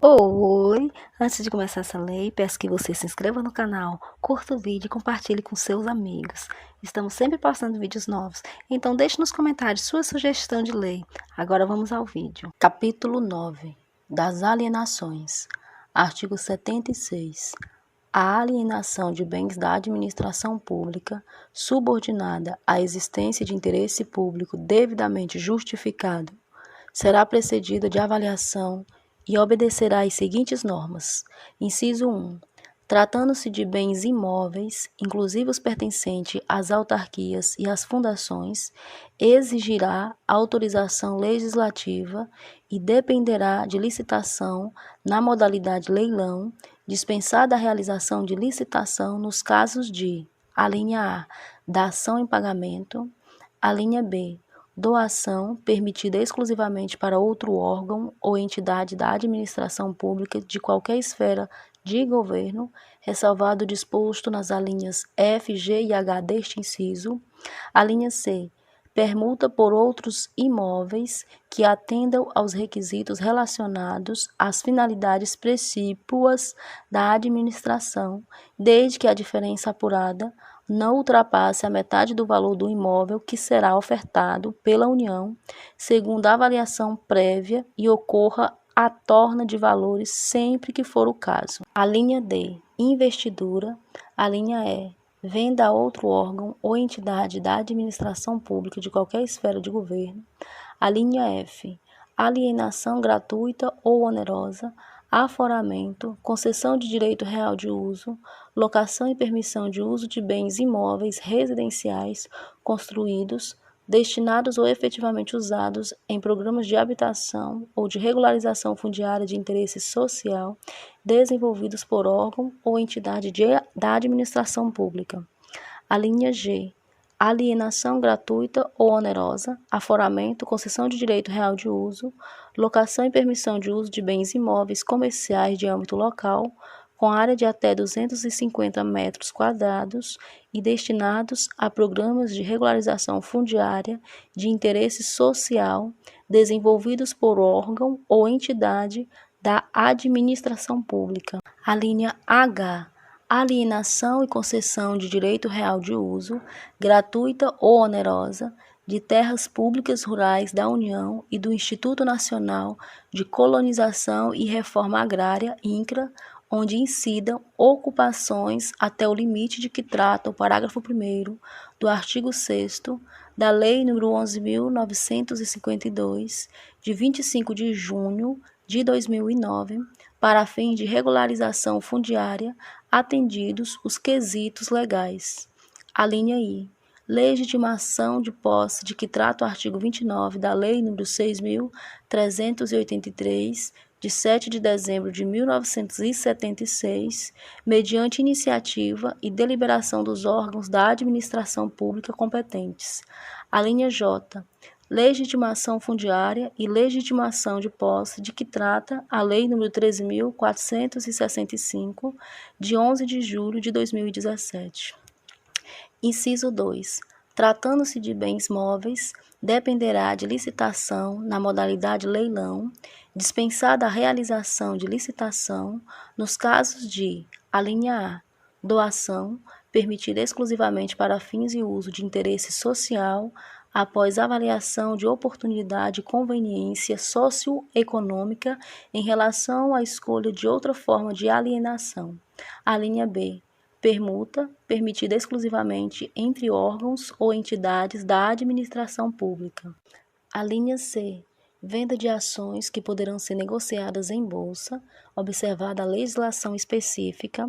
Oi! Antes de começar essa lei, peço que você se inscreva no canal, curta o vídeo e compartilhe com seus amigos. Estamos sempre postando vídeos novos, então deixe nos comentários sua sugestão de lei. Agora vamos ao vídeo. Capítulo 9 das alienações. Artigo 76. A alienação de bens da administração pública, subordinada à existência de interesse público devidamente justificado, será precedida de avaliação e obedecerá às seguintes normas. Inciso 1. Tratando-se de bens imóveis, inclusive os pertencentes às autarquias e às fundações, exigirá autorização legislativa e dependerá de licitação na modalidade leilão, dispensada a realização de licitação nos casos de: a linha A, dação em pagamento, a linha B, doação permitida exclusivamente para outro órgão ou entidade da administração pública de qualquer esfera de governo, ressalvado o disposto nas alíneas F, G e H deste inciso. A linha C, permuta por outros imóveis que atendam aos requisitos relacionados às finalidades precípuas da administração, desde que a diferença apurada não ultrapasse a metade do valor do imóvel que será ofertado pela União, segundo a avaliação prévia, e ocorra a torna de valores sempre que for o caso. A linha D, investidura. A linha E, venda a outro órgão ou entidade da administração pública de qualquer esfera de governo. A linha F, alienação gratuita ou onerosa, aforamento, concessão de direito real de uso, locação e permissão de uso de bens imóveis residenciais construídos, destinados ou efetivamente usados em programas de habitação ou de regularização fundiária de interesse social, desenvolvidos por órgão ou entidade da administração pública. A linha G, alienação gratuita ou onerosa, aforamento, concessão de direito real de uso, locação e permissão de uso de bens imóveis comerciais de âmbito local, com área de até 250 metros quadrados e destinados a programas de regularização fundiária de interesse social desenvolvidos por órgão ou entidade da administração pública. A linha H, alienação e concessão de direito real de uso, gratuita ou onerosa, de terras públicas rurais da União e do Instituto Nacional de Colonização e Reforma Agrária, INCRA, onde incidam ocupações até o limite de que trata o parágrafo 1º do artigo 6º da Lei nº 11.952, de 25 de junho de 2009, para fins de regularização fundiária, atendidos os quesitos legais. A linha I, legitimação de posse de que trata o artigo 29 da Lei nº 6.383, de 7 de dezembro de 1976, mediante iniciativa e deliberação dos órgãos da administração pública competentes. A linha J, legitimação fundiária e legitimação de posse de que trata a Lei nº 13.465, de 11 de julho de 2017. Inciso 2. Tratando-se de bens móveis, dependerá de licitação na modalidade leilão, dispensada a realização de licitação nos casos de: a linha A, doação, permitida exclusivamente para fins e uso de interesse social, após avaliação de oportunidade e conveniência socioeconômica em relação à escolha de outra forma de alienação. A linha B, permuta, permitida exclusivamente entre órgãos ou entidades da administração pública. A linha C, venda de ações que poderão ser negociadas em bolsa, observada a legislação específica.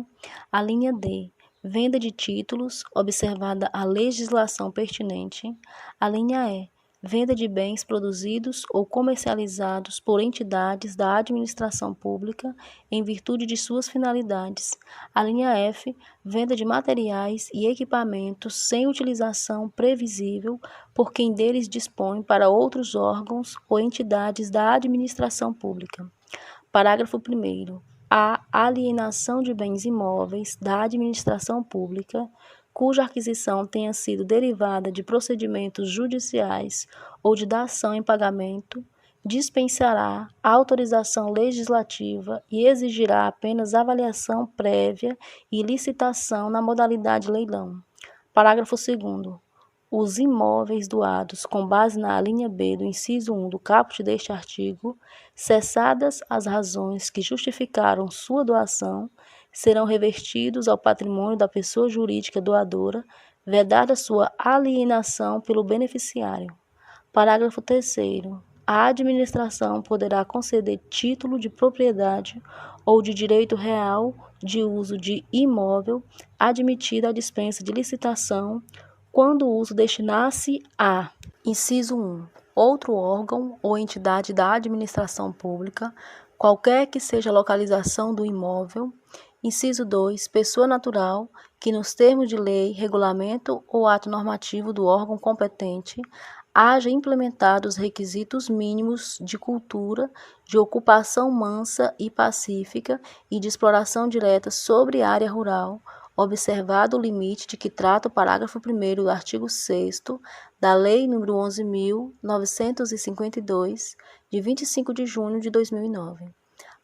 A linha D, venda de títulos, observada a legislação pertinente. A linha E, venda de bens produzidos ou comercializados por entidades da administração pública em virtude de suas finalidades. A linha F, venda de materiais e equipamentos sem utilização previsível por quem deles dispõe para outros órgãos ou entidades da administração pública. Parágrafo 1º. A alienação de bens imóveis da administração pública cuja aquisição tenha sido derivada de procedimentos judiciais ou de dação em pagamento, dispensará a autorização legislativa e exigirá apenas avaliação prévia e licitação na modalidade leilão. Parágrafo 2º. Os imóveis doados com base na alínea B do inciso 1 do caput deste artigo, cessadas as razões que justificaram sua doação, serão revertidos ao patrimônio da pessoa jurídica doadora, vedada sua alienação pelo beneficiário. Parágrafo 3º. A administração poderá conceder título de propriedade ou de direito real de uso de imóvel, admitida a dispensa de licitação, quando o uso destinar-se a: inciso 1, outro órgão ou entidade da administração pública, qualquer que seja a localização do imóvel. Inciso 2, pessoa natural, que nos termos de lei, regulamento ou ato normativo do órgão competente, haja implementado os requisitos mínimos de cultura, de ocupação mansa e pacífica e de exploração direta sobre área rural, observado o limite de que trata o parágrafo 1º do artigo 6º da Lei nº 11.952, de 25 de junho de 2009.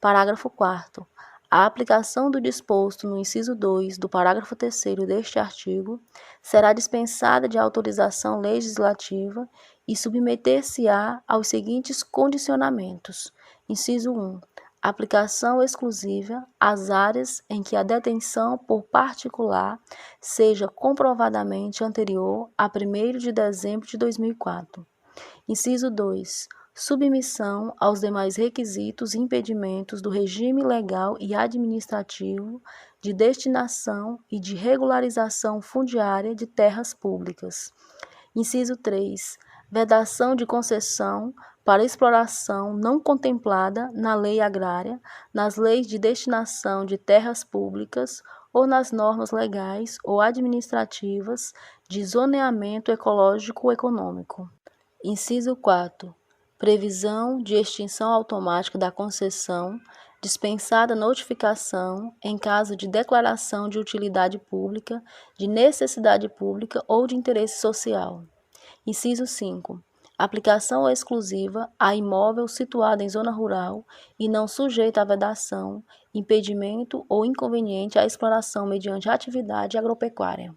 Parágrafo 4º. A aplicação do disposto no inciso 2 do parágrafo 3º deste artigo será dispensada de autorização legislativa e submeter-se-á aos seguintes condicionamentos. Inciso 1. Aplicação exclusiva às áreas em que a detenção por particular seja comprovadamente anterior a 1º de dezembro de 2004. Inciso 2. Submissão aos demais requisitos e impedimentos do regime legal e administrativo de destinação e de regularização fundiária de terras públicas. Inciso 3. Vedação de concessão para exploração não contemplada na lei agrária, nas leis de destinação de terras públicas ou nas normas legais ou administrativas de zoneamento ecológico ou econômico. Inciso 4. Previsão de extinção automática da concessão, dispensada notificação em caso de declaração de utilidade pública, de necessidade pública ou de interesse social. Inciso 5. Aplicação exclusiva a imóvel situado em zona rural e não sujeito à vedação, impedimento ou inconveniente à exploração mediante atividade agropecuária.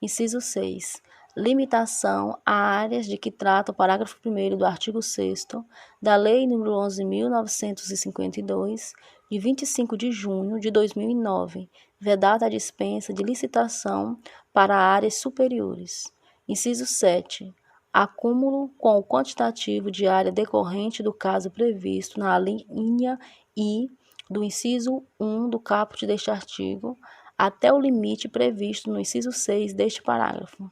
Inciso 6. Limitação a áreas de que trata o parágrafo 1º do artigo 6º da Lei nº 11.952, de 25 de junho de 2009, vedada a dispensa de licitação para áreas superiores. Inciso 7. Acúmulo com o quantitativo de área decorrente do caso previsto na linha I do inciso 1 do caput deste artigo, até o limite previsto no inciso 6 deste parágrafo.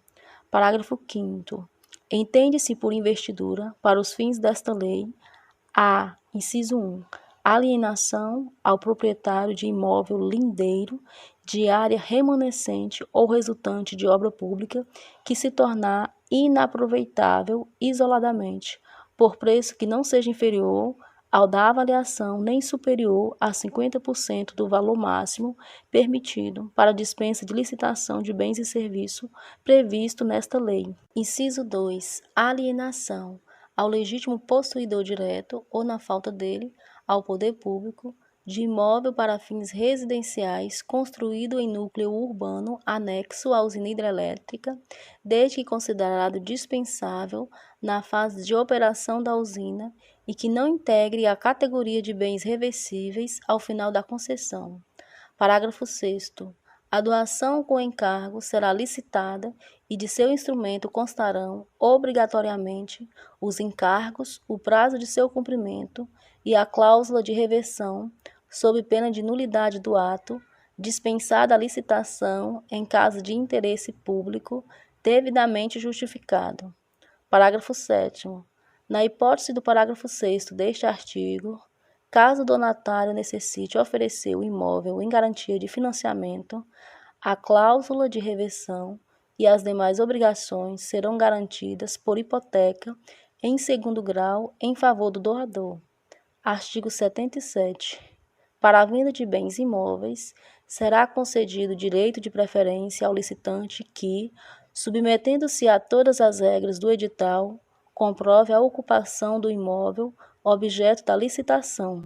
Parágrafo 5º. Entende-se por investidura, para os fins desta lei, a: inciso 1. Alienação ao proprietário de imóvel lindeiro, de área remanescente ou resultante de obra pública, que se tornar inaproveitável isoladamente, por preço que não seja inferior ao da avaliação nem superior a 50% do valor máximo permitido para dispensa de licitação de bens e serviços previsto nesta lei. Inciso 2. Alienação ao legítimo possuidor direto ou, na falta dele, ao poder público, de imóvel para fins residenciais construído em núcleo urbano anexo à usina hidrelétrica, desde que considerado dispensável na fase de operação da usina e que não integre a categoria de bens reversíveis ao final da concessão. Parágrafo 6º. A doação com encargo será licitada e de seu instrumento constarão, obrigatoriamente, os encargos, o prazo de seu cumprimento e a cláusula de reversão, sob pena de nulidade do ato, dispensada a licitação em caso de interesse público devidamente justificado. Parágrafo 7º. Na hipótese do parágrafo 6º deste artigo, caso o donatário necessite oferecer o imóvel em garantia de financiamento, a cláusula de reversão e as demais obrigações serão garantidas por hipoteca em segundo grau em favor do doador. Artigo 77. Para a venda de bens imóveis, será concedido direito de preferência ao licitante que, submetendo-se a todas as regras do edital, comprove a ocupação do imóvel objeto da licitação.